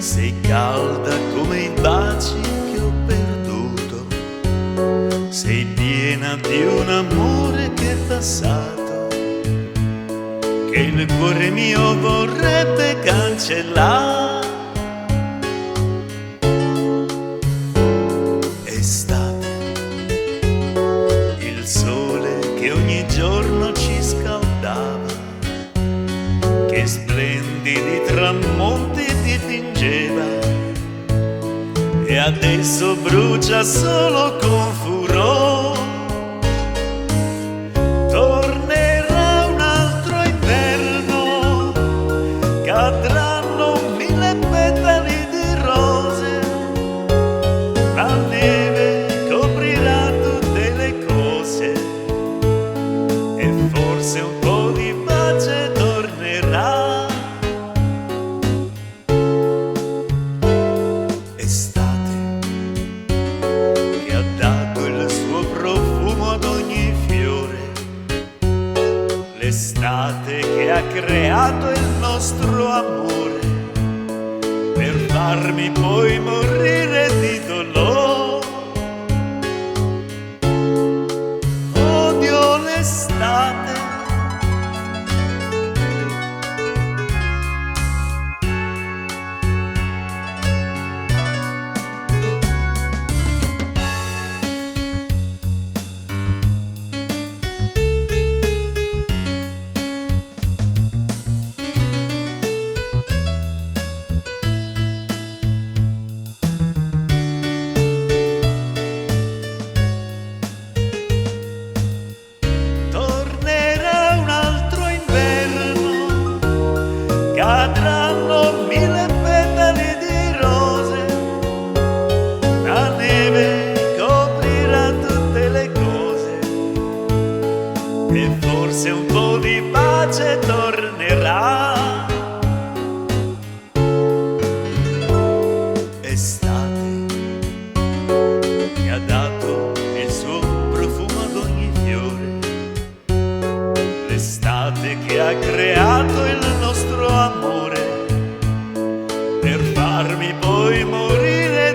Sei calda come i baci che ho perduto, sei piena di un amore che è passato, che il cuore mio vorrebbe cancellare. Estate, il sole che ogni giorno ci scaldava, che splendidi tramonti dipingeva, e adesso brucia solo con furore. Tornerà un altro inverno, cadranno 1000 petali di rose, la neve coprirà tutte le cose e forse un po' di pace tornerà. Estate che ha dato il suo profumo ad ogni fiore, l'estate che ha creato il nostro amore, per farmi poi morire di dolore. Odio l'estate, cadranno 1000 petali di rose, la neve coprirà tutte le cose e forse un po' di pace tornerà. Estate che ha dato il suo profumo ad ogni fiore, l'estate che ha creato il nostro amore, per farmi poi morire